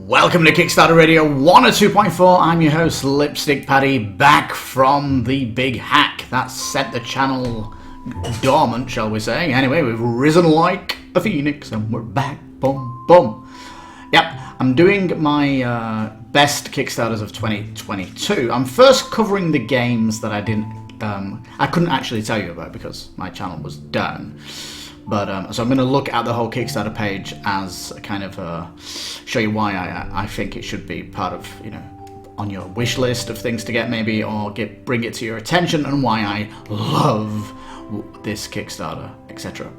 Welcome to Kickstarter Radio 102.4. I'm your host, Lipstickpaddy, back from the big hack that set the channel dormant, shall we say. Anyway, we've risen like a phoenix and we're back. Boom, boom. Yep, I'm doing my best Kickstarters of 2022. I'm first covering the games that I couldn't actually tell you about because my channel was down. But so I'm going to look at the whole Kickstarter page as a kind of show you why I think it should be part of, on your wish list of things to get maybe, or bring it to your attention, and why I love this Kickstarter, etc.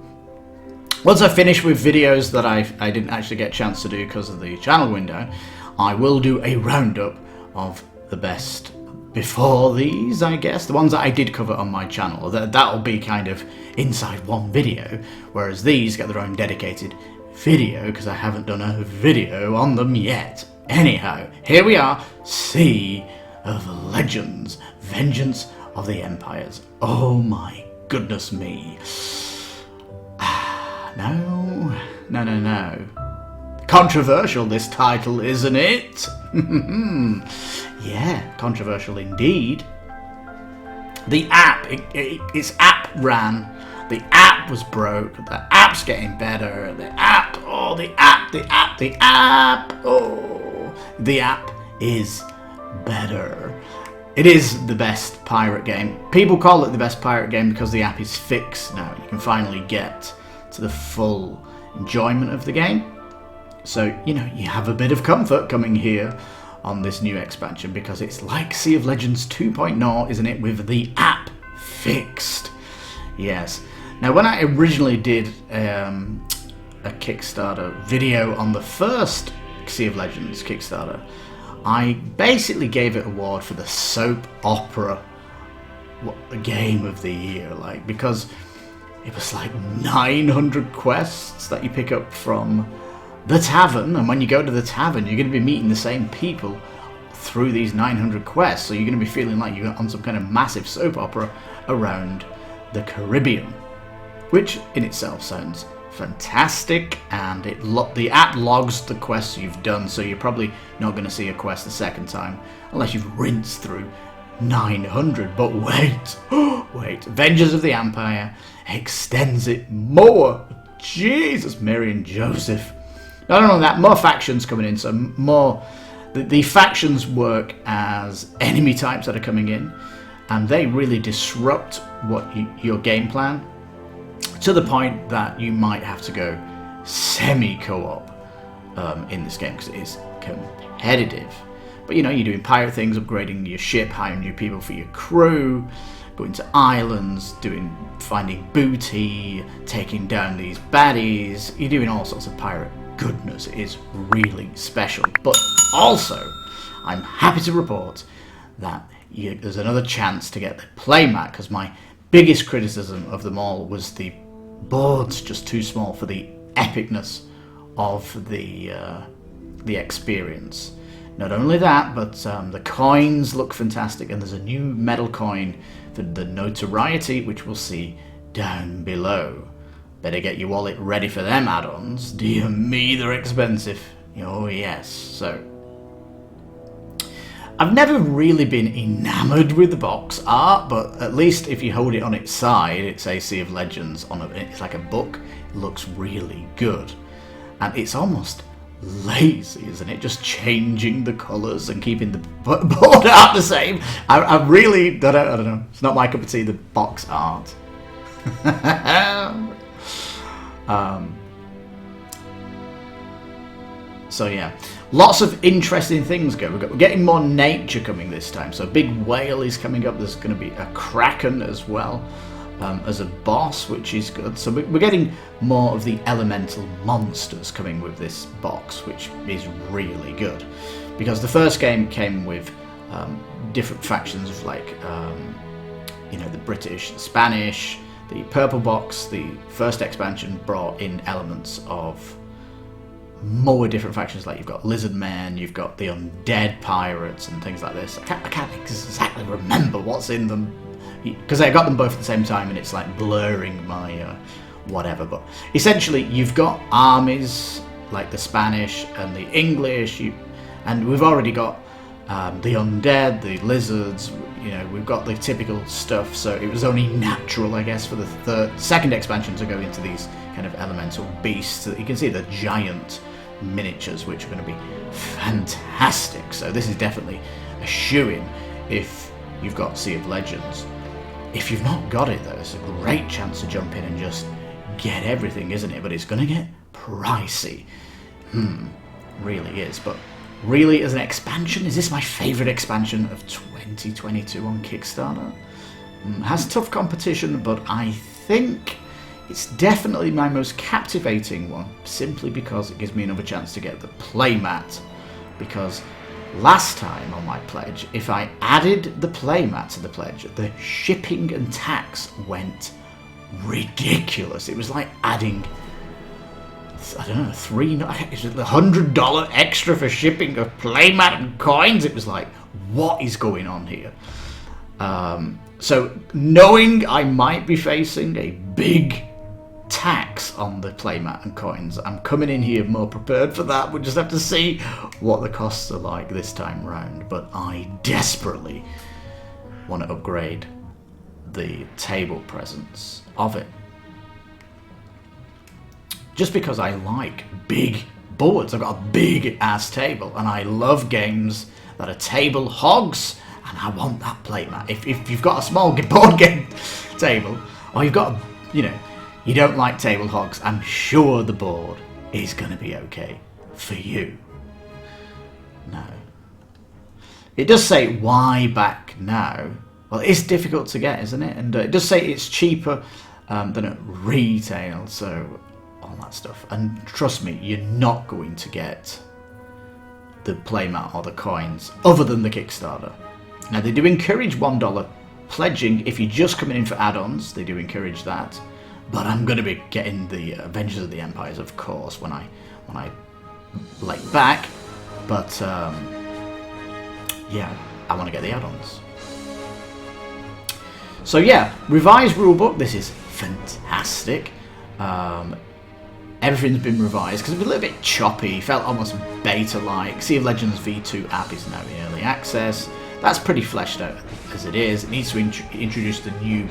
Once I finish with videos that I didn't actually get a chance to do because of the channel window, I will do a roundup of the best before these, I guess, the ones that I did cover on my channel. That'll be kind of inside one video, whereas these get their own dedicated video because I haven't done a video on them yet. Anyhow, here we are, Sea of Legends, Vengeance of the Empires. Oh my goodness me. No. Controversial, this title, isn't it? Yeah, controversial indeed. The app, its app ran. The app was broke. The app's getting better. The app is better. It is the best pirate game. People call it the best pirate game because the app is fixed now. You can finally get to the full enjoyment of the game. So, you have a bit of comfort coming here on this new expansion because it's like Sea of Legends 2.0, isn't it, with the app fixed. Yes. Now, when I originally did a Kickstarter video on the first Sea of Legends Kickstarter, I basically gave it an award for the soap opera game of the year, because it was like 900 quests that you pick up from the tavern, and when you go to the tavern, you're going to be meeting the same people through these 900 quests, so you're going to be feeling like you're on some kind of massive soap opera around the Caribbean, which in itself sounds fantastic, and the app logs the quests you've done, so you're probably not going to see a quest the second time unless you've rinsed through 900. But wait, Vengeance of the Empire extends it more. Jesus, Mary and Joseph. Not only that, more factions coming in, so more. The factions work as enemy types that are coming in, and they really disrupt your game plan to the point that you might have to go semi-co-op in this game because it is competitive. But you're doing pirate things, upgrading your ship, hiring new people for your crew, going to islands, finding booty, taking down these baddies. You're doing all sorts of pirate goodness. It is really special. But also, I'm happy to report that there's another chance to get the playmat, because my biggest criticism of them all was the board's just too small for the epicness of the experience. Not only that, but the coins look fantastic, and there's a new metal coin for the notoriety, which we'll see down below. Better get your wallet ready for them add-ons. Dear me, they're expensive. Oh yes. So, I've never really been enamoured with the box art, but at least if you hold it on its side, it's a Sea of Legends it's like a book. It looks really good, and it's almost lazy, isn't it? Just changing the colours and keeping the board art the same. I really don't know. It's not my cup of tea, the box art. So yeah, lots of interesting things go. We're getting more nature coming this time. So a big whale is coming up. There's going to be a kraken as well as a boss, which is good. So we're getting more of the elemental monsters coming with this box, which is really good. Because the first game came with different factions of the British, the Spanish. The purple box, the first expansion, brought in elements of more different factions, like you've got lizard men, you've got the undead pirates and things like this. I can't exactly remember what's in them because I got them both at the same time and it's like blurring my whatever. But essentially you've got armies like the Spanish and the English, and we've already got the undead, the lizards, we've got the typical stuff, so it was only natural, I guess, for the second expansion to go into these kind of elemental beasts. You can see the giant miniatures, which are going to be fantastic, so this is definitely a shoo-in if you've got Sea of Legends. If you've not got it, though, it's a great chance to jump in and just get everything, isn't it? But it's going to get pricey. Really is. But really, as an expansion, is this my favourite expansion of 2022 on Kickstarter? Has tough competition, but I think it's definitely my most captivating one, simply because it gives me another chance to get the playmat. Because last time on my pledge, if I added the playmat to the pledge, the shipping and tax went ridiculous. It was like adding, I don't know, $100 extra for shipping a playmat and coins. It was like, what is going on here? So knowing I might be facing a big tax on the playmat and coins, I'm coming in here more prepared for that. We'll just have to see what the costs are like this time round. But I desperately want to upgrade the table presence of it, just because I like big boards. I've got a big ass table, and I love games that are table hogs, and I want that playmat. If you've got a small board game table, or you've got you don't like table hogs, I'm sure the board is going to be okay for you. No. It does say why back now. Well, it's difficult to get, isn't it? And it does say it's cheaper than at retail, so all that stuff. And trust me, you're not going to get the playmat or the coins other than the Kickstarter. Now, they do encourage $1 pledging if you're just coming in for add-ons. They do encourage that. But I'm going to be getting the Avengers of the Empires, of course, when I lay back. But yeah, I want to get the add-ons. So yeah, revised rulebook. This is fantastic. Everything's been revised because it was a little bit choppy. Felt almost beta-like. Sea of Legends V2 app is now in early access. That's pretty fleshed out as it is. It needs to introduce the new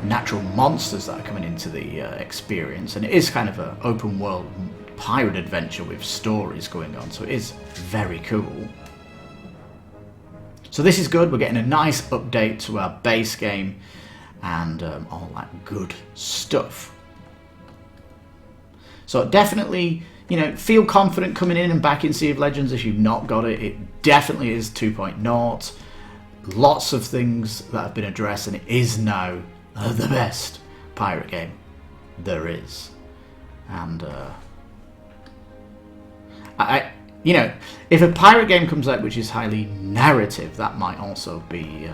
natural monsters that are coming into the experience, and it is kind of an open world pirate adventure with stories going on, so it is very cool. So this is good. We're getting a nice update to our base game and all that good stuff. So definitely, feel confident coming in and back in Sea of Legends if you've not got it. It definitely is 2.0. Lots of things that have been addressed, and it is now the best pirate game there is. And if a pirate game comes out which is highly narrative, that might also be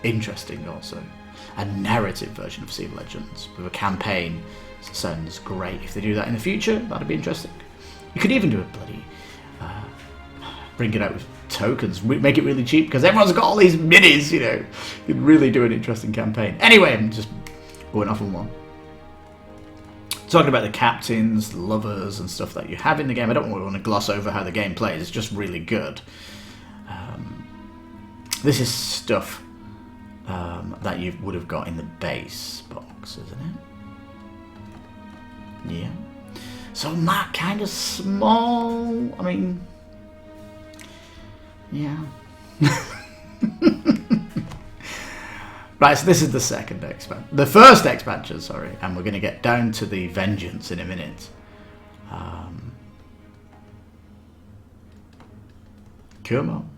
interesting. Also, a narrative version of Sea of Legends with a campaign sounds great. If they do that in the future, that'd be interesting. You could even do a bloody bring it out with tokens, make it really cheap because everyone's got all these minis. You could really do an interesting campaign. Anyway, I'm just going off on one. Talking about the captains, the lovers, and stuff that you have in the game. I don't want to gloss over how the game plays. It's just really good. This is stuff that you would have got in the base box, isn't it? Yeah. So not kind of small. I mean, yeah. Right, so this is the second expansion. The first expansion, sorry. And we're going to get down to the Vengeance in a minute. Come on.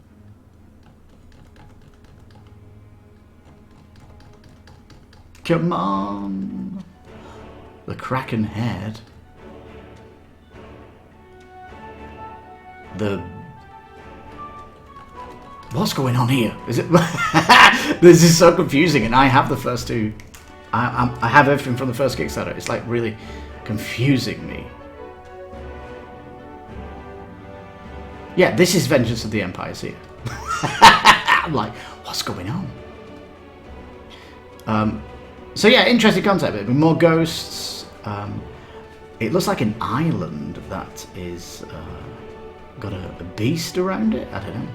Come on. The Kraken head. What's going on here? Is it? This is so confusing, and I have the first two. I have everything from the first Kickstarter. It's like really confusing me. Yeah, this is Vengeance of the Empires here. I'm like, what's going on? So yeah, interesting concept. More ghosts. It looks like an island that is got a beast around it. I don't know.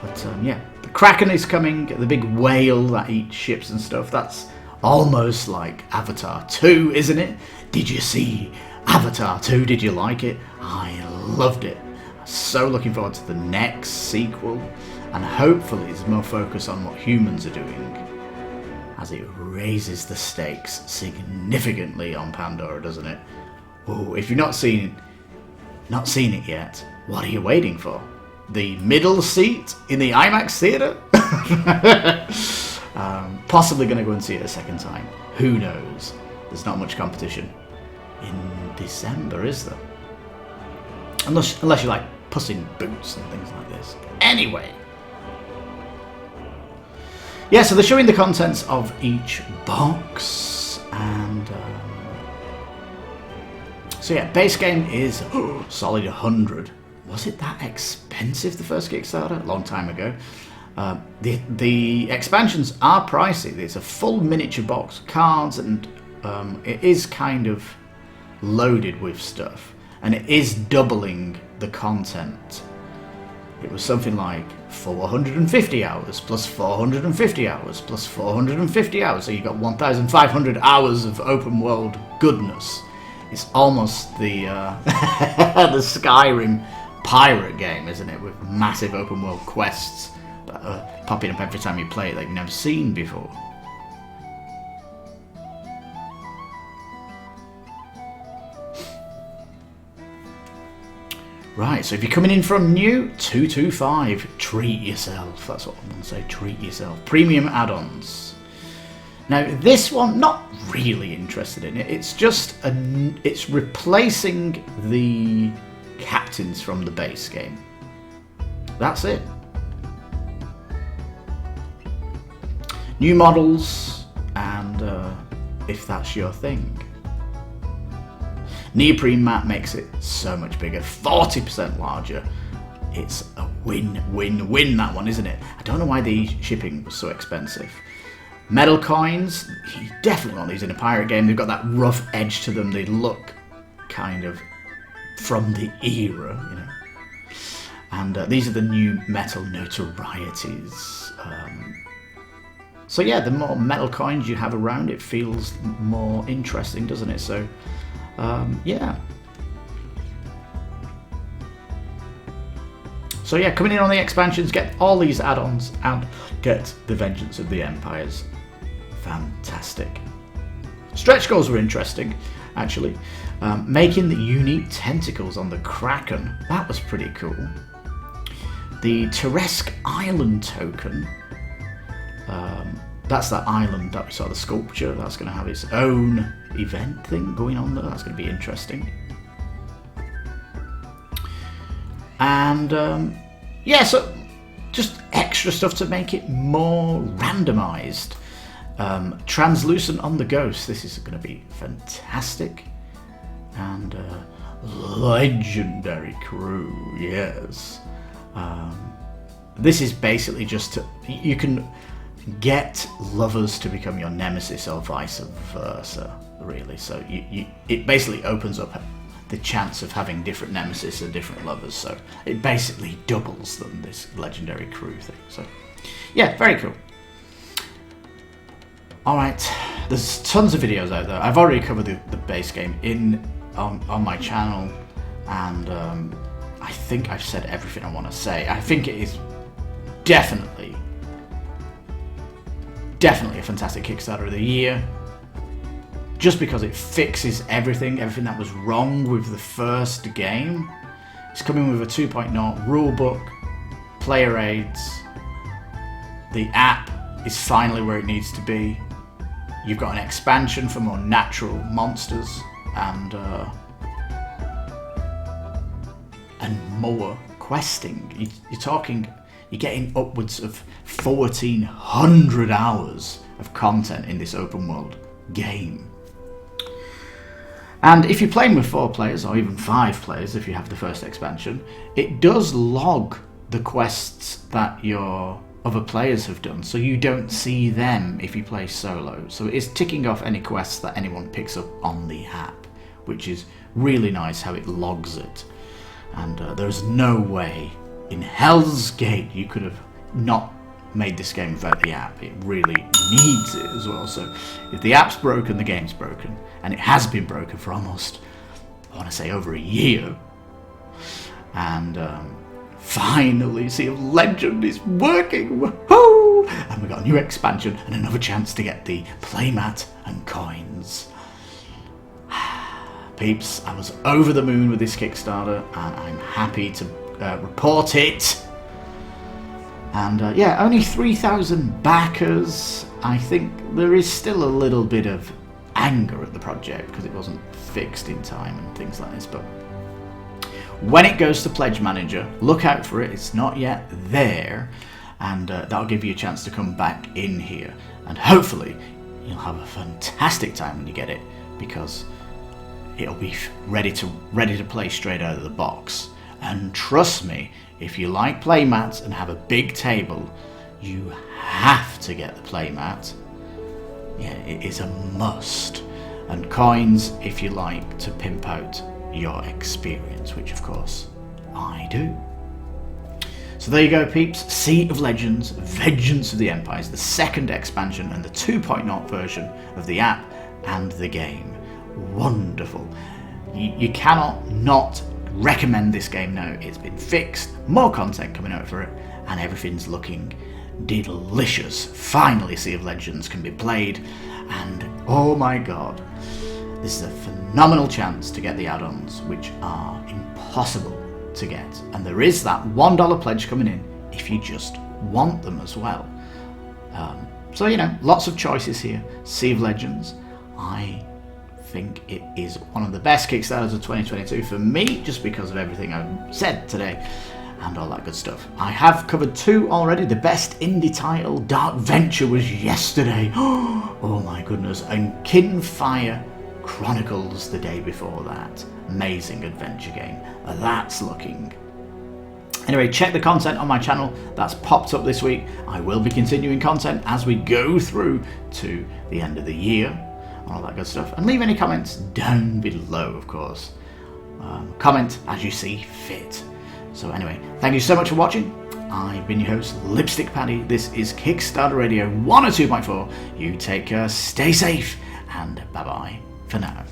But yeah, the Kraken is coming, the big whale that eats ships and stuff. That's almost like Avatar 2, isn't it? Did you see Avatar 2? Did you like it? I loved it. So looking forward to the next sequel, and hopefully it's more focus on what humans are doing, as it raises the stakes significantly on Pandora, doesn't it? Oh, if you've not seen it yet, what are you waiting for? The middle seat in the IMAX theatre? Possibly going to go and see it a second time. Who knows? There's not much competition in December, is there? Unless you like Puss in Boots and things like this. Anyway. Yeah, so they're showing the contents of each box. And so yeah, base game is solid 100. Was it that expensive, the first Kickstarter? A long time ago. The expansions are pricey. It's a full miniature box, cards, and it is kind of loaded with stuff. And it is doubling the content. It was something like 450 hours, plus 450 hours, plus 450 hours. So you got 1,500 hours of open world goodness. It's almost the the Skyrim pirate game, isn't it, with massive open world quests that are popping up every time you play it that you've never seen before. Right, so if you're coming in from new, 225, treat yourself. That's what I'm going to say, treat yourself. Premium add-ons. Now, this one, not really interested in it. It's just it's replacing the captains from the base game. That's it. New models, and if that's your thing. Neoprene mat makes it so much bigger, 40% larger. It's a win, that one, isn't it? I don't know why the shipping was so expensive. Metal coins, you definitely want these in a pirate game. They've got that rough edge to them. They look kind of from the era, you know. And these are the new metal notorieties. So yeah, the more metal coins you have around, it feels more interesting, doesn't it? So yeah. So yeah, coming in on the expansions, get all these add-ons and get the Vengeance of the Empires. Fantastic. Stretch goals were interesting, actually. Making the unique tentacles on the Kraken, that was pretty cool. The Teresk Island token, that's that island that we saw, the sculpture, that's going to have its own event thing going on there. That's going to be interesting. And yeah, so just extra stuff to make it more randomized. Translucent on the Ghost, this is going to be fantastic. And legendary crew, yes. This is basically just to, you can get lovers to become your nemesis or vice versa, really. So it basically opens up the chance of having different nemesis and different lovers. So it basically doubles them, this legendary crew thing. So yeah, very cool. Alright, there's tons of videos out there. I've already covered the base game on my channel, and I think I've said everything I want to say. I think it is definitely a fantastic Kickstarter of the year, just because it fixes everything that was wrong with the first game. It's coming with a 2.0 rulebook, player aids, the app is finally where it needs to be. You've got an expansion for more natural monsters and more questing. You're getting upwards of 1,400 hours of content in this open world game. And if you're playing with 4 players, or even 5 players if you have the first expansion, it does log the quests that you're other players have done, so you don't see them if you play solo. So it is ticking off any quests that anyone picks up on the app, which is really nice how it logs it. And there's no way in Hell's Gate you could have not made this game without the app. It really needs it as well. So if the app's broken, the game's broken, and it has been broken for almost, I want to say, over a year. And finally, Sea of Legend is working. Woohoo! And we got a new expansion and another chance to get the playmat and coins. Peeps, I was over the moon with this Kickstarter, and I'm happy to report it. And yeah, only 3,000 backers. I think there is still a little bit of anger at the project because it wasn't fixed in time and things like this. But when it goes to Pledge Manager, look out for it. It's not yet there, and that'll give you a chance to come back in here. And hopefully you'll have a fantastic time when you get it, because it'll be ready to play straight out of the box. And trust me, if you like playmats and have a big table, you have to get the playmat. Yeah, it is a must. And coins if you like to pimp out your experience, which of course I do. So there you go, peeps. Sea of Legends, Vengeance of the Empires, the second expansion and the 2.0 version of the app and the game. Wonderful. You cannot not recommend this game now. It's been fixed, more content coming out for it, and everything's looking delicious. Finally, Sea of Legends can be played, and oh my god, this is a phenomenal chance to get the add-ons, which are impossible to get. And there is that $1 pledge coming in if you just want them as well. So, you know, lots of choices here. Sea of Legends, I think it is one of the best Kickstarters of 2022 for me, just because of everything I've said today and all that good stuff. I have covered 2 already. The best indie title, Dark Venture, was yesterday. Oh my goodness. And Kinfire Chronicles the day before that. Amazing adventure game. That's looking. Anyway, check the content on my channel that's popped up this week. I will be continuing content as we go through to the end of the year. All that good stuff. And leave any comments down below, of course. Comment as you see fit. So anyway, thank you so much for watching. I've been your host, Lipstickpaddy. This is Kickstarter Radio 102.4. You take care, stay safe, and bye-bye for now.